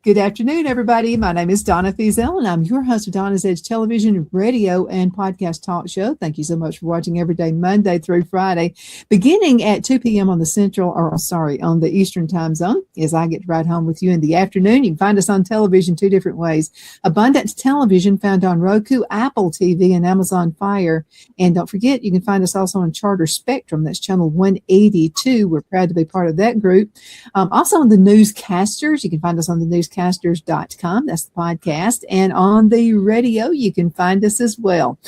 Good afternoon, everybody. My name is Donna and I'm your host of Donna's Edge television, radio, and podcast talk show. Thank you so much for watching every day, Monday through Friday, beginning at 2 p.m. on the Eastern time zone, as I get to ride home with you in the afternoon. You can find us on television two different ways. Abundance Television, found on Roku, Apple TV, and Amazon Fire. And don't forget, you can find us also on Charter Spectrum. That's channel 182. We're proud to be part of that group. Also on the Newscasters. You can find us on the Newscasters.com. That's the podcast. And on the radio, you can find us as well.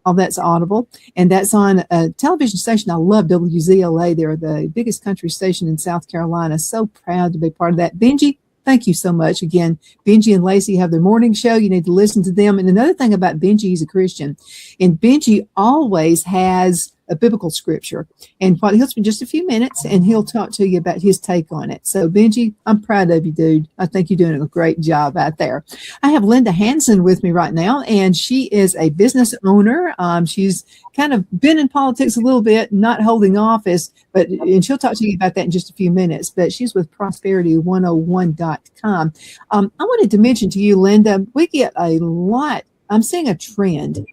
All that's Audible. And that's on a television station. I love WZLA. They're the biggest country station in South Carolina. So proud to be part of that. Benji, thank you so much. Again, Benji and Lacey have their morning show. You need to listen to them. And another thing about Benji, he's a Christian. And Benji always has a biblical scripture. And he'll spend just a few minutes and he'll talk to you about his take on it. So Benji, I'm proud of you, dude. I think you're doing a great job out there. I have Linda Hansen with me right now, and she is a business owner. She's kind of been in politics a little bit, not holding office, and she'll talk to you about that in just a few minutes, but she's with prosperity101.com. I wanted to mention to you, Linda, we get a lot. I'm seeing a trend.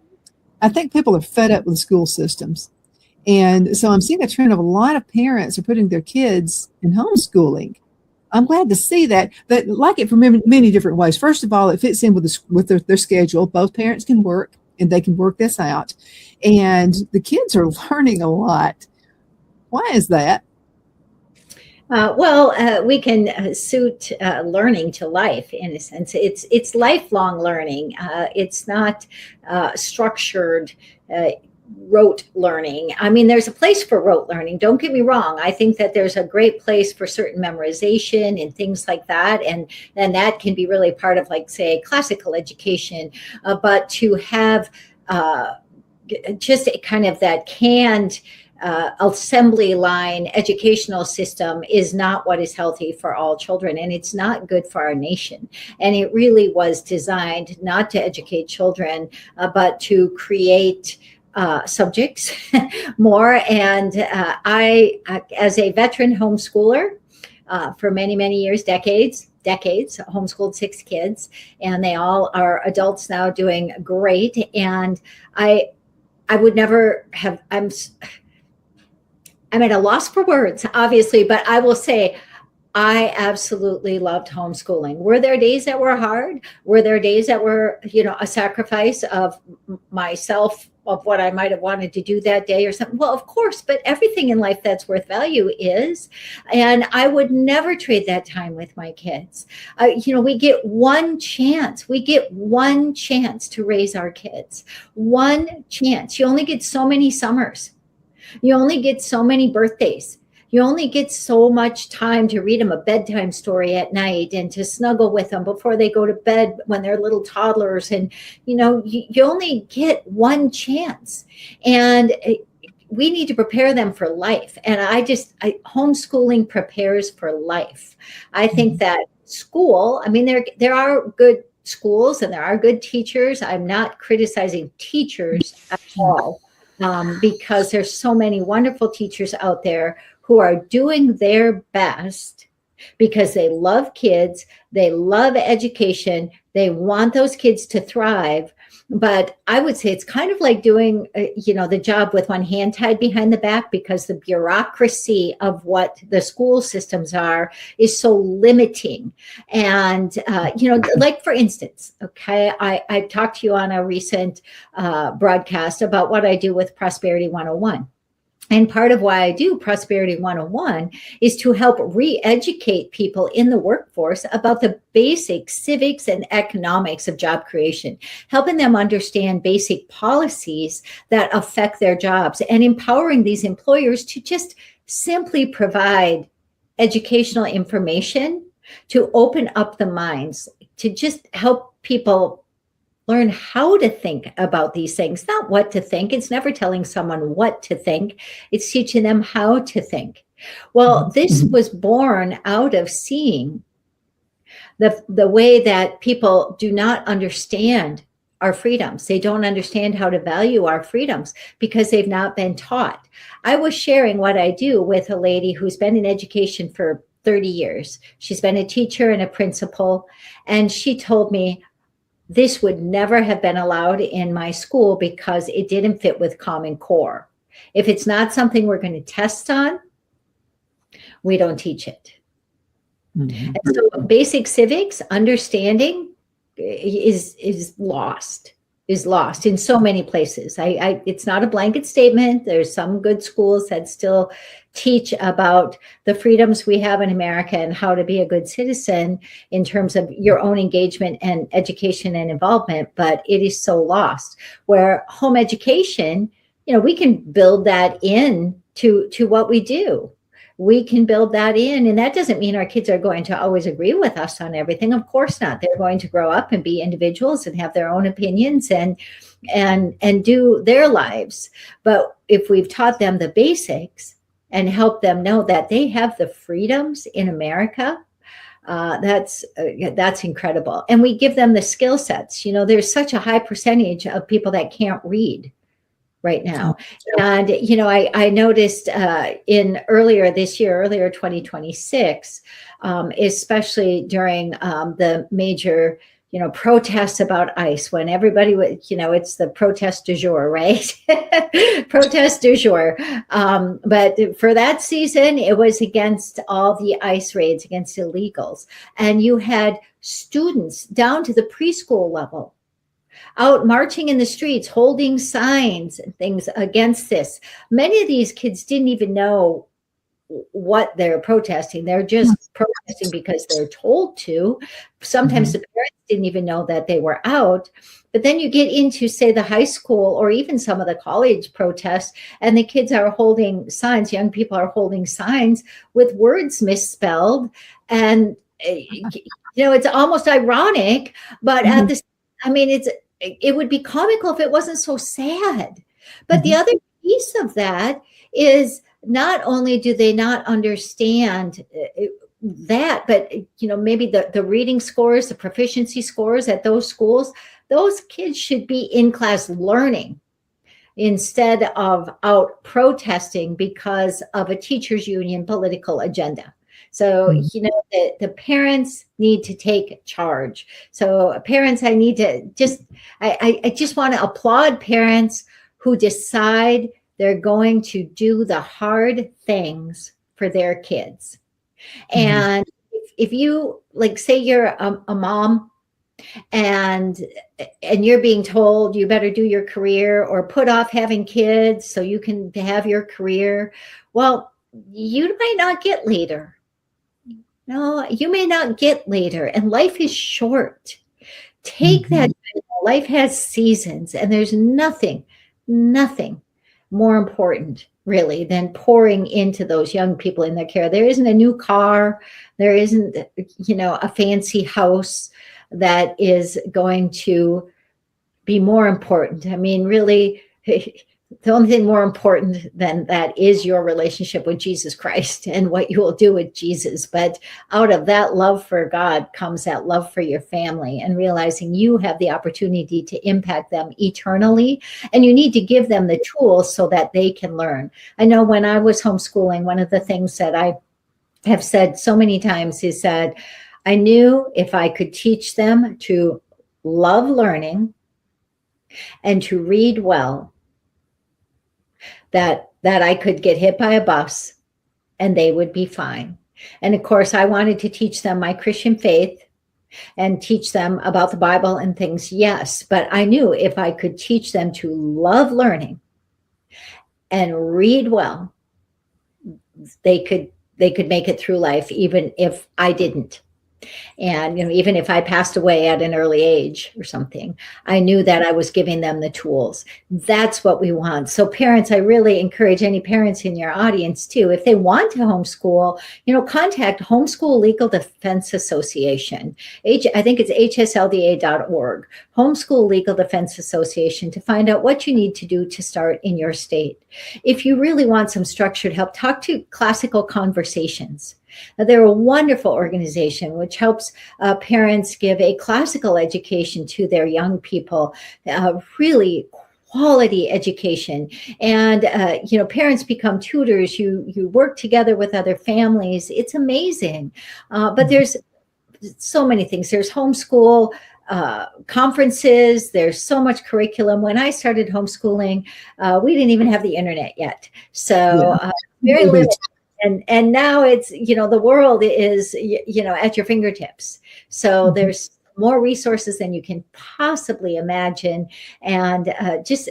I think people are fed up with school systems. And so I'm seeing a trend of a lot of parents are putting their kids in homeschooling. I'm glad to see that, but like it for many different ways. First of all, it fits in with their schedule. Both parents can work and they can work this out. And the kids are learning a lot. Why is that? We can suit learning to life in a sense. It's lifelong learning. It's not structured rote learning. I mean, there's a place for rote learning. Don't get me wrong. I think that there's a great place for certain memorization and things like that. And then that can be really part of, like, say, classical education. But to have just kind of that canned assembly line educational system is not what is healthy for all children, and it's not good for our nation. And it really was designed not to educate children, but to create subjects more. And I, as a veteran homeschooler for many, many years, decades, homeschooled 6 kids, and they all are adults now doing great. And I would never have, I'm at a loss for words, obviously, but I will say I absolutely loved homeschooling. Were there days that were hard? Were there days that were, a sacrifice of myself, of what I might have wanted to do that day or something? Well, of course, but everything in life that's worth value is. And I would never trade that time with my kids. We get one chance. We get one chance to raise our kids. One chance. You only get so many summers. You only get so many birthdays. You only get so much time to read them a bedtime story at night and to snuggle with them before they go to bed when they're little toddlers. And, you only get one chance. And we need to prepare them for life. And homeschooling prepares for life. I think that school, I mean, there are good schools and there are good teachers. I'm not criticizing teachers at all, because there's so many wonderful teachers out there who are doing their best because they love kids, they love education, they want those kids to thrive. But I would say it's kind of like doing, the job with one hand tied behind the back, because the bureaucracy of what the school systems are is so limiting. And, like, for instance, okay, I talked to you on a recent broadcast about what I do with Prosperity 101. And part of why I do Prosperity 101 is to help re-educate people in the workforce about the basic civics and economics of job creation, helping them understand basic policies that affect their jobs, and empowering these employers to just simply provide educational information to open up the minds, to just help people learn how to think about these things, not what to think. It's never telling someone what to think. It's teaching them how to think. Well, this was born out of seeing the way that people do not understand our freedoms. They don't understand how to value our freedoms because they've not been taught. I was sharing what I do with a lady who's been in education for 30 years. She's been a teacher and a principal, and she told me, this would never have been allowed in my school because it didn't fit with Common Core. If it's not something we're going to test on, we don't teach it. And so basic civics, understanding is lost in so many places. It's not a blanket statement. There's some good schools that still teach about the freedoms we have in America and how to be a good citizen in terms of your own engagement and education and involvement, but it is so lost. Where home education, we can build that in to what we do. We can build that in, and that doesn't mean our kids are going to always agree with us on everything. Of course not. They're going to grow up and be individuals and have their own opinions and do their lives. But if we've taught them the basics and help them know that they have the freedoms in America, that's incredible. And we give them the skill sets. There's such a high percentage of people that can't read right now. And, I noticed earlier 2026, especially during the major, protests about ICE, when everybody would, it's the protest du jour, right? Protest du jour. But for that season, it was against all the ICE raids, against illegals. And you had students down to the preschool level out marching in the streets, holding signs and things against this. Many of these kids didn't even know what they're protesting. They're just protesting because they're told to. Sometimes the parents didn't even know that they were out. But then you get into, say, the high school or even some of the college protests, and the kids are holding signs, young people are holding signs with words misspelled. And, it's almost ironic, but at the it would be comical if it wasn't so sad. But the other piece of that is not only do they not understand that, but maybe the reading scores, the proficiency scores at those schools, those kids should be in class learning instead of out protesting because of a teachers union political agenda. So, the parents need to take charge. So parents, I just want to applaud parents who decide they're going to do the hard things for their kids. And if you, say you're a mom and you're being told you better do your career or put off having kids so you can have your career, well, you might not get later. No, you may not get later, and life is short. Take that. Life has seasons, and there's nothing more important, really, than pouring into those young people in their care. There isn't a new car. There isn't, a fancy house that is going to be more important. Really, the only thing more important than that is your relationship with Jesus Christ and what you will do with Jesus. But out of that love for God comes that love for your family and realizing you have the opportunity to impact them eternally. And you need to give them the tools so that they can learn. I know when I was homeschooling, one of the things that I have said so many times is that I knew if I could teach them to love learning and to read well, that I could get hit by a bus and they would be fine. And of course, I wanted to teach them my Christian faith and teach them about the Bible and things, yes. But I knew if I could teach them to love learning and read well, they could make it through life, even if I didn't. And, even if I passed away at an early age or something, I knew that I was giving them the tools. That's what we want. So parents, I really encourage any parents in your audience too, if they want to homeschool, contact Homeschool Legal Defense Association. I think it's hslda.org, Homeschool Legal Defense Association, to find out what you need to do to start in your state. If you really want some structured help, talk to Classical Conversations. They're a wonderful organization which helps parents give a classical education to their young people, really quality education. And, parents become tutors. You work together with other families. It's amazing. But there's so many things. There's homeschool conferences. There's so much curriculum. When I started homeschooling, we didn't even have the internet yet. So very limited. And now it's, the world is, at your fingertips. So there's more resources than you can possibly imagine. And just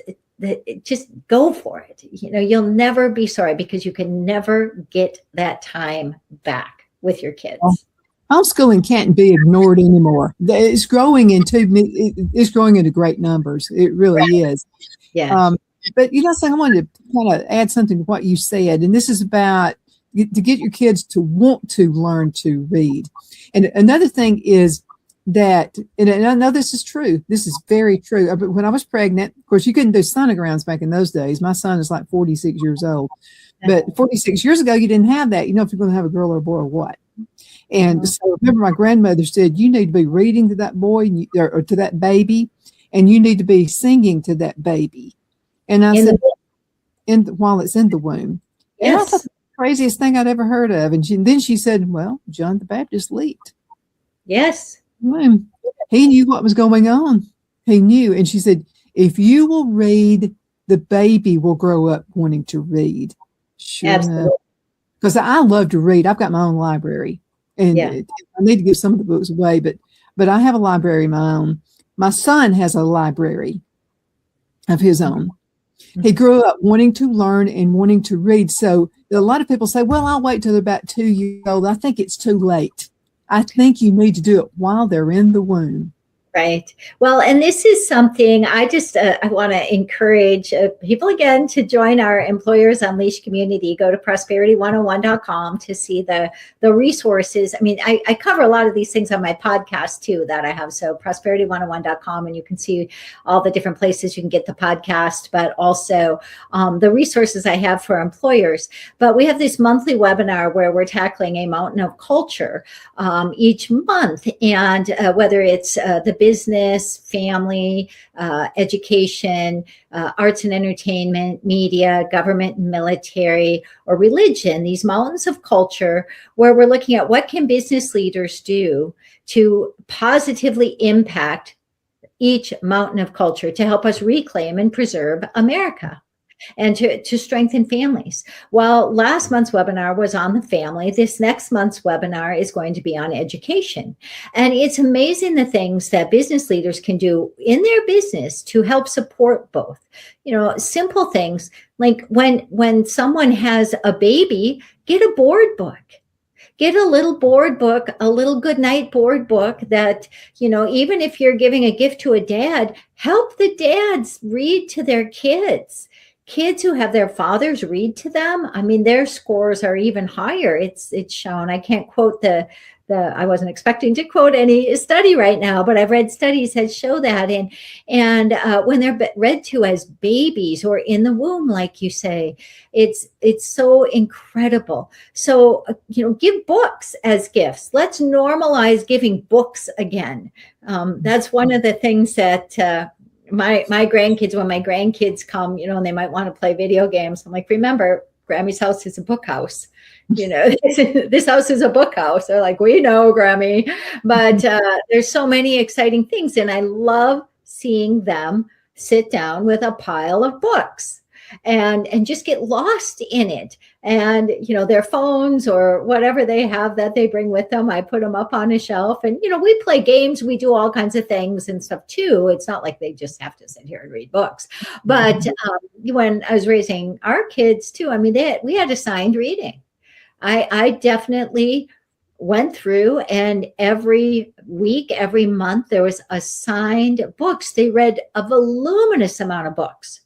go for it. You'll never be sorry, because you can never get that time back with your kids. Homeschooling can't be ignored anymore. It's growing into great numbers. It really is. Yeah. But I wanted to kind of add something to what you said, and this is about to get your kids to want to learn to read. And another thing is that, and I know this is true, this is very true, but when I was pregnant, of course, you couldn't do sonograms back in those days. My son is like 46 years old. But 46 years ago, you didn't have that. If you're going to have a girl or a boy or what. And so remember, my grandmother said, you need to be reading to that boy or to that baby, and you need to be singing to that baby. And I said, while it's in the womb. Yes. And I thought, craziest thing I'd ever heard of. And then she said, well, John the Baptist leaped. Yes. He knew what was going on. He knew. And she said, if you will read, the baby will grow up wanting to read. Sure. Absolutely. Because I love to read. I've got my own library. And I need to give some of the books away, but I have a library of my own. My son has a library of his own. He grew up wanting to learn and wanting to read. So a lot of people say, well, I'll wait till they're about 2 years old. I think it's too late. I think you need to do it while they're in the womb. Right. Well, and this is something I want to encourage people again to join our Employers Unleashed community. Go to prosperity101.com to see the resources. I mean, I cover a lot of these things on my podcast too that I have. So prosperity101.com, and you can see all the different places you can get the podcast, but also the resources I have for employers. But we have this monthly webinar where we're tackling a mountain of culture each month. And whether it's the business, family, education, arts and entertainment, media, government and military, or religion, these mountains of culture, where we're looking at what can business leaders do to positively impact each mountain of culture to help us reclaim and preserve America and to strengthen families. Well, last month's webinar was on the family. This next month's webinar is going to be on education. And it's amazing the things that business leaders can do in their business to help support both. Simple things like when someone has a baby, get a board book. Get a little board book, a little goodnight board book that, even if you're giving a gift to a dad, help the dads read to their kids. Kids who have their fathers read to them, I mean, their scores are even higher. It's shown. I can't quote I wasn't expecting to quote any study right now, but I've read studies that show that. And when they're read to as babies or in the womb, like you say, it's so incredible. So, give books as gifts. Let's normalize giving books again. That's one of the things that my grandkids, when my grandkids come, and they might want to play video games, I'm like, remember, Grammy's house is a book house. This house is a book house. They're like, we know, Grammy. But there's so many exciting things. And I love seeing them sit down with a pile of books and just get lost in it. And, their phones or whatever they have that they bring with them, I put them up on a shelf. And, we play games. We do all kinds of things and stuff, too. It's not like they just have to sit here and read books. But when I was raising our kids, too, I mean, we had assigned reading. I definitely went through, and every week, every month, there was assigned books. They read a voluminous amount of books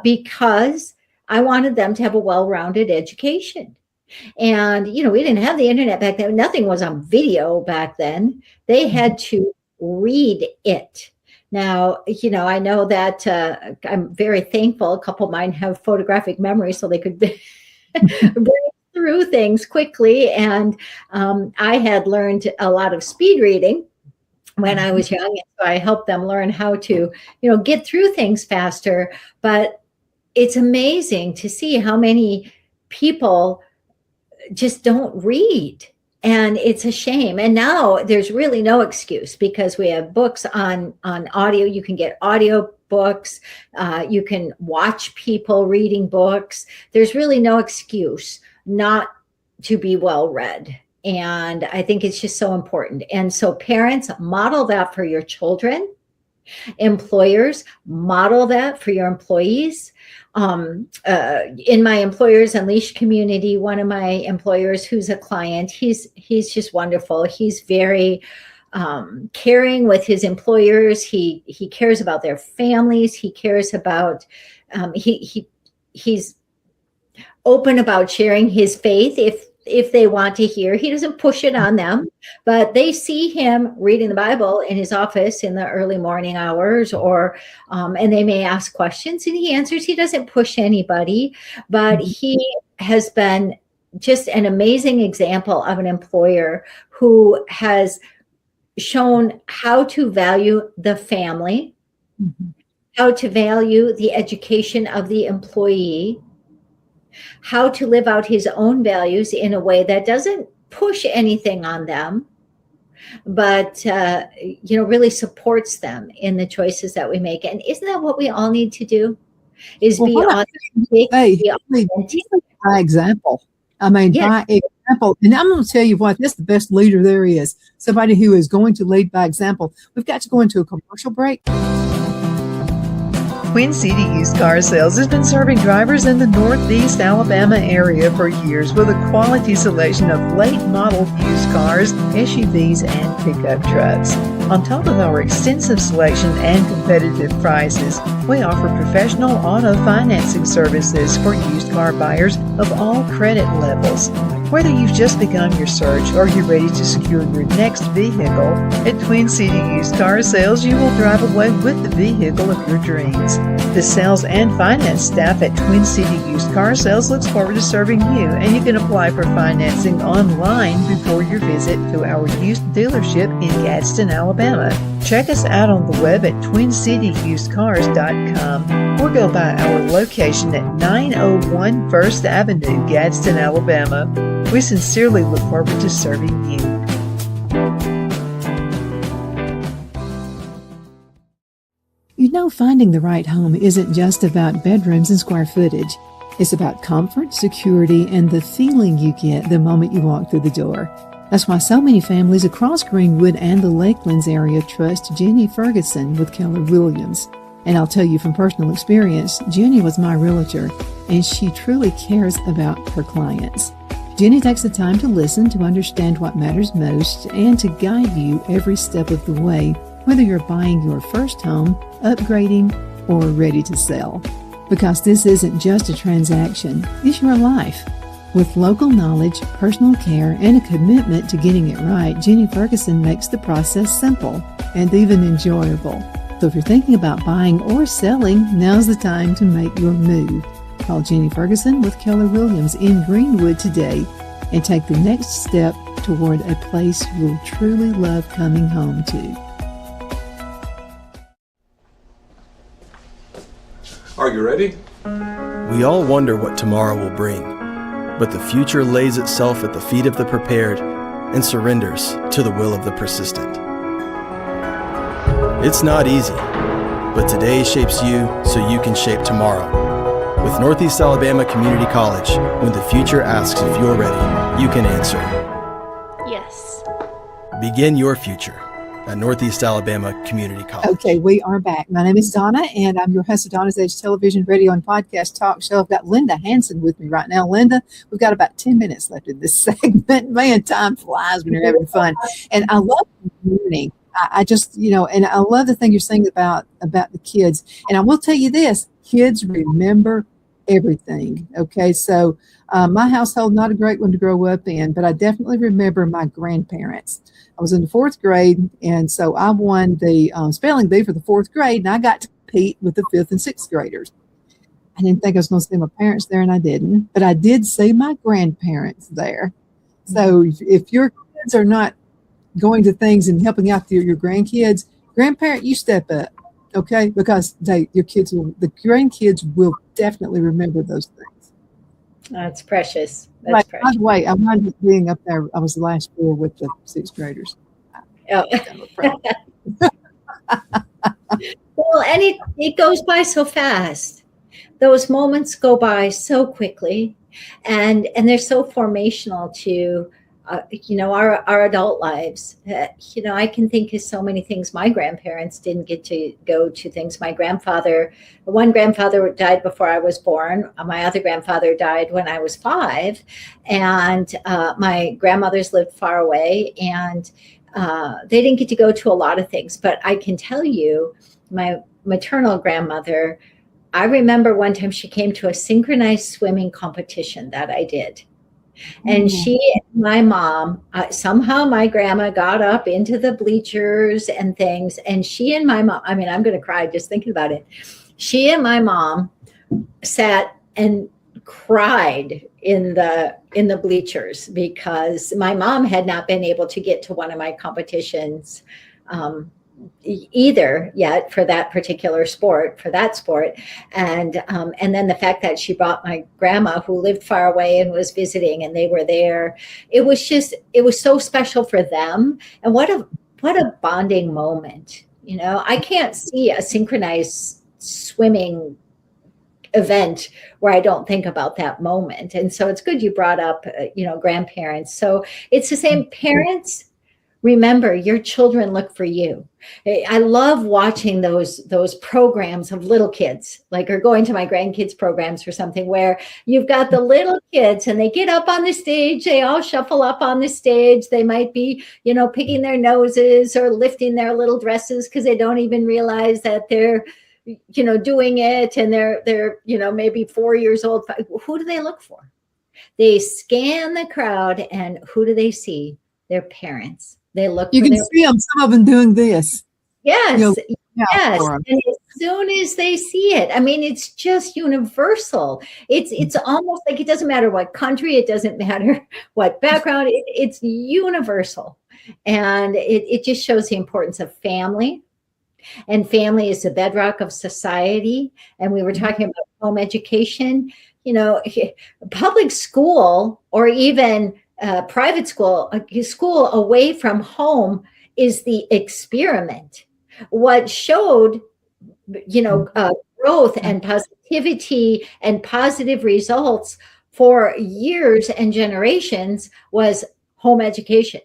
because I wanted them to have a well-rounded education. And, we didn't have the internet back then. Nothing was on video back then. They had to read it. Now, I know that I'm very thankful. A couple of mine have photographic memory, so they could bring through things quickly. And I had learned a lot of speed reading when I was young. So I helped them learn how to, get through things faster. But it's amazing to see how many people just don't read. And it's a shame. And now there's really no excuse because we have books on audio. You can get audio books. You can watch people reading books. There's really no excuse not to be well read. And I think it's just so important. And so parents, model that for your children. Employers, model that for your employees. In my Employers Unleashed community, one of my employers who's a client, he's just wonderful. He's very caring with his employers. He cares about their families. He cares about he's open about sharing his faith if they want to hear. He doesn't push it on them, but they see him reading the Bible in his office in the early morning hours, or and they may ask questions and he answers. He doesn't push anybody, but he has been just an amazing example of an employer who has shown how to value the family, how to value the education of the employee, how to live out his own values in a way that doesn't push anything on them, but really supports them in the choices that we make. And isn't that what we all need to do? Is be authentic. By example. By example. And I'm going to tell you what, that's the best leader there is. Somebody who is going to lead by example. We've got to go into a commercial break. Queen City Used Car Sales has been serving drivers in the Northeast Alabama area for years with a quality selection of late model used cars, SUVs, and pickup trucks. On top of our extensive selection and competitive prices, we offer professional auto financing services for used car buyers of all credit levels. Whether you've just begun your search or you're ready to secure your next vehicle, at Twin City Used Car Sales, you will drive away with the vehicle of your dreams. The sales and finance staff at Twin City Used Car Sales looks forward to serving you, and you can apply for financing online before your visit to our used dealership in Gadsden, Alabama. Check us out on the web at twincityusedcars.com or go by our location at 901 First Avenue, Gadsden, Alabama. We sincerely look forward to serving you. Finding the right home isn't just about bedrooms and square footage. It's about comfort, security, and the feeling you get the moment you walk through the door. That's why so many families across Greenwood and the Lakelands area trust Jenny Ferguson with Keller Williams. And I'll tell you from personal experience, Jenny was my realtor, and she truly cares about her clients. Jenny takes the time to listen, to understand what matters most, and to guide you every step of the way, whether you're buying your first home, upgrading, or ready to sell. Because this isn't just a transaction, it's your life. With local knowledge, personal care, and a commitment to getting it right, Jenny Ferguson makes the process simple and even enjoyable. So if you're thinking about buying or selling, now's the time to make your move. Call Jenny Ferguson with Keller Williams in Greenwood today and take the next step toward a place you'll truly love coming home to. Are you ready? We all wonder what tomorrow will bring, but the future lays itself at the feet of the prepared and surrenders to the will of the persistent. It's not easy, but today shapes you so you can shape tomorrow. With Northeast Alabama Community College, when the future asks if you're ready, you can answer. Yes. Begin your future at Northeast Alabama Community College. Okay, we are back. My name is Donna, and I'm your host of Donna's Edge television, radio, and podcast talk show. I've got Linda Hansen with me right now. Linda, we've got about 10 minutes left in this segment. Man, time flies when you're having fun. And I love learning. I just, and I love the thing you're saying about the kids. And I will tell you this, kids remember everything. Okay, so my household, not a great one to grow up in, but I definitely remember my grandparents. I was in the 4th grade, and so I won the spelling bee for the 4th grade, and I got to compete with the 5th and 6th graders. I didn't think I was going to see my parents there, and I didn't, but I did see my grandparents there. So if your kids are not going to things and helping out your grandkids, grandparent, you step up, okay? Because the grandkids will definitely remember those things. That's precious. That's right. precious. By the way, I wound up being up there. I was the last 4 with the 6th graders. Oh. Well, and it goes by so fast. Those moments go by so quickly, and they're so formational to our adult lives. I can think of so many things. My grandparents didn't get to go to things. One grandfather died before I was born. My other grandfather died when I was 5, and my grandmothers lived far away, and they didn't get to go to a lot of things. But I can tell you, my maternal grandmother, I remember one time she came to a synchronized swimming competition that I did. And she and my mom, somehow my grandma got up into the bleachers and things. And she and my mom, I'm going to cry just thinking about it. She and my mom sat and cried in the bleachers because my mom had not been able to get to one of my competitions either yet for that sport. And then the fact that she brought my grandma, who lived far away and was visiting, and they were there, it was so special for them. And what a bonding moment. I can't see a synchronized swimming event where I don't think about that moment. And so it's good you brought up grandparents. So it's the same. Parents, remember, your children look for you. I love watching those programs of little kids, or going to my grandkids programs or something, where you've got the little kids and they get up on the stage, they all shuffle up on the stage. They might be, picking their noses or lifting their little dresses because they don't even realize that they're, doing it. And they're, maybe 4 years old. Who do they look for? They scan the crowd, and who do they see? Their parents. They look. You can see them. Some of them doing this. Yes, yes. And as soon as they see it, it's just universal. It's almost like it doesn't matter what country, it doesn't matter what background. It's universal, and it just shows the importance of family. And family is the bedrock of society. And we were talking about home education. Public school or even private school, a school away from home is the experiment. What showed, growth and positivity and positive results for years and generations was home education.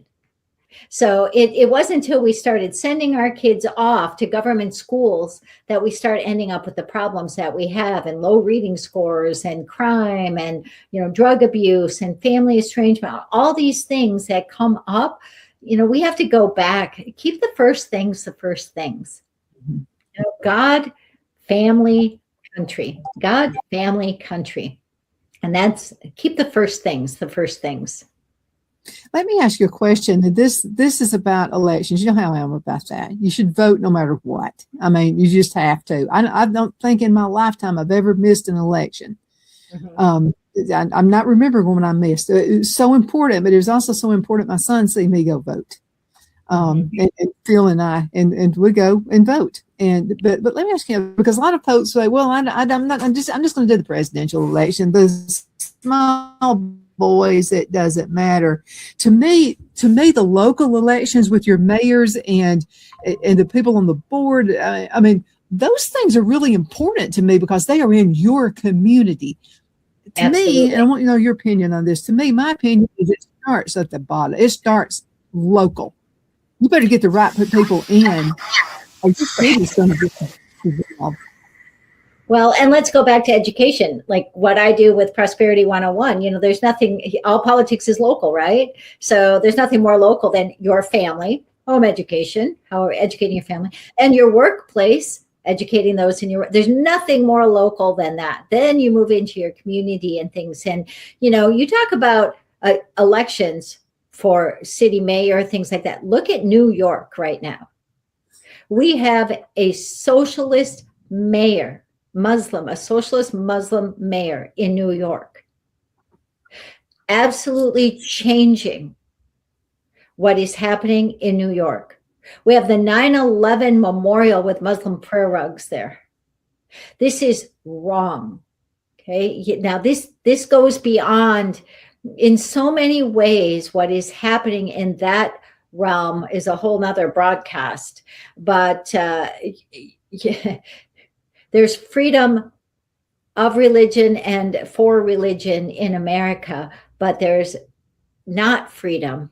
So it wasn't until we started sending our kids off to government schools that we start ending up with the problems that we have, and low reading scores and crime and, drug abuse and family estrangement, all these things that come up. We have to go back, keep the first things the first things. God, family, country. God, family, country. And that's keep the first things the first things. Let me ask you a question. This is about elections. You know how I am about that. You should vote no matter what. You just have to. I don't think in my lifetime I've ever missed an election. Mm-hmm. I'm not remembering when I missed. It was so important, but it was also so important my son see me go vote. And Phil and I, and we go and vote. But let me ask you, because a lot of folks say, well, I'm just going to do the presidential election. The small boys, it doesn't matter. To me, the local elections with your mayors and the people on the board, those things are really important to me because they are in your community. To Absolutely. me, and I want to know your opinion on this. To me, my opinion is it starts at the bottom. It starts local. You better get the right people in, or your city's going to get involved. Well, and let's go back to education, like what I do with Prosperity 101. There's nothing, all politics is local, right? So there's nothing more local than your family, home education, how educating your family, and your workplace, educating those in your, there's nothing more local than that. Then you move into your community and things. And, you talk about elections for city mayor, things like that. Look at New York right now. We have a socialist mayor. A socialist Muslim mayor in New York, absolutely changing what is happening in New York. We have the 9/11 memorial with Muslim prayer rugs there. This is wrong. Okay. Now this goes beyond, in so many ways, what is happening in that realm is a whole nother broadcast. But yeah. There's freedom of religion and for religion in America, but there's not freedom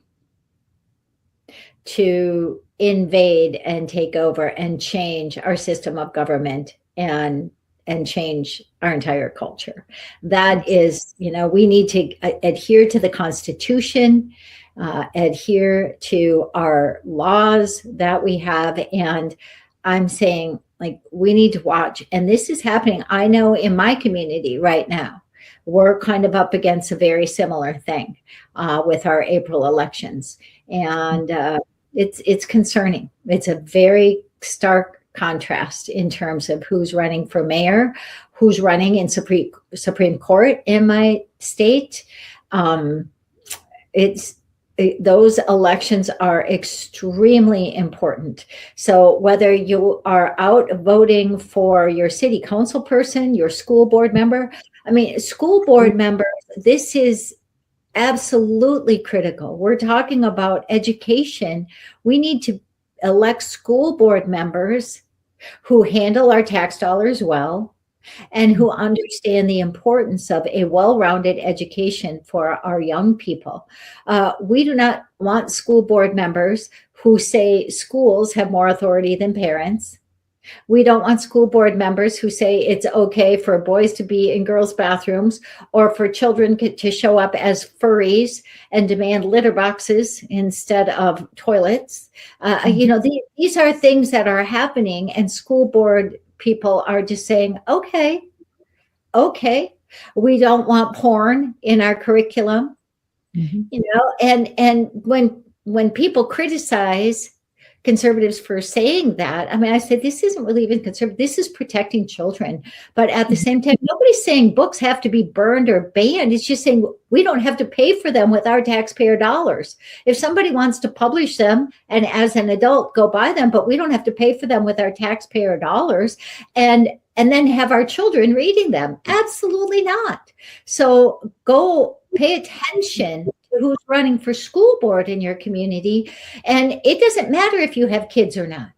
to invade and take over and change our system of government and change our entire culture. That is, we need to adhere to the Constitution, adhere to our laws that we have. And I'm saying, we need to watch. And this is happening. I know in my community right now, we're kind of up against a very similar thing with our April elections. And it's concerning. It's a very stark contrast in terms of who's running for mayor, who's running in Supreme Court in my state. Those elections are extremely important. So whether you are out voting for your city council person, your school board member, school board members, this is absolutely critical. We're talking about education. We need to elect school board members who handle our tax dollars well, and who understand the importance of a well-rounded education for our young people. We do not want school board members who say schools have more authority than parents. We don't want school board members who say it's okay for boys to be in girls' bathrooms or for children to show up as furries and demand litter boxes instead of toilets. These are things that are happening, and school board people are just saying, okay, we don't want porn in our curriculum, and when people criticize conservatives for saying that, I said, this isn't really even conservative. This is protecting children. But at the same time, nobody's saying books have to be burned or banned. It's just saying we don't have to pay for them with our taxpayer dollars. If somebody wants to publish them and as an adult go buy them, but we don't have to pay for them with our taxpayer dollars and then have our children reading them. Absolutely not. So go pay attention who's running for school board in your community. And it doesn't matter if you have kids or not.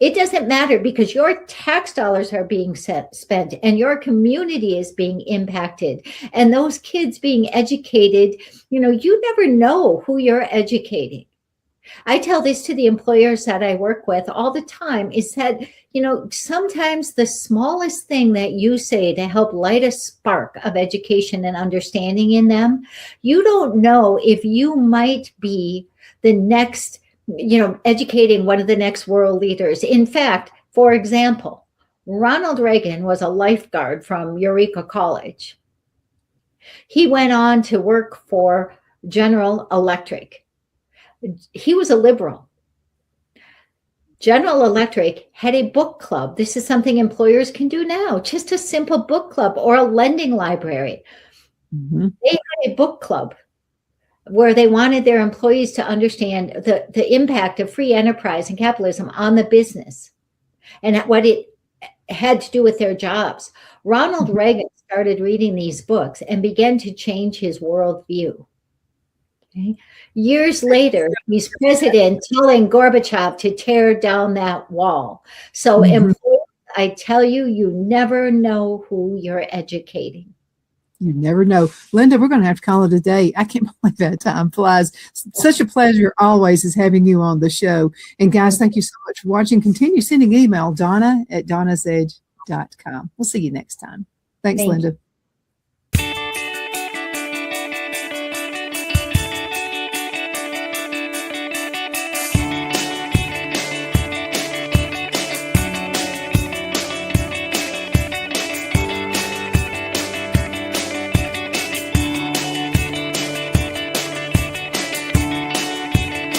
It doesn't matter, because your tax dollars are being spent and your community is being impacted, and those kids being educated. You never know who you're educating. I tell this to the employers that I work with all the time, is that, sometimes the smallest thing that you say to help light a spark of education and understanding in them, you don't know if you might be the next, educating one of the next world leaders. In fact, for example, Ronald Reagan was a lifeguard from Eureka College. He went on to work for General Electric. He was a liberal. General Electric had a book club. This is something employers can do now, just a simple book club or a lending library. Mm-hmm. They had a book club where they wanted their employees to understand the impact of free enterprise and capitalism on the business and what it had to do with their jobs. Ronald Reagan started reading these books and began to change his worldview. Okay. Years later, he's president telling Gorbachev to tear down that wall. So employers, I tell you, you never know who you're educating. You never know. Linda, we're going to have to call it a day. I can't believe that time flies. Such a pleasure always is having you on the show. And guys, thank you so much for watching. Continue sending email, Donna@donnasedge.com. We'll see you next time. Thanks, Linda.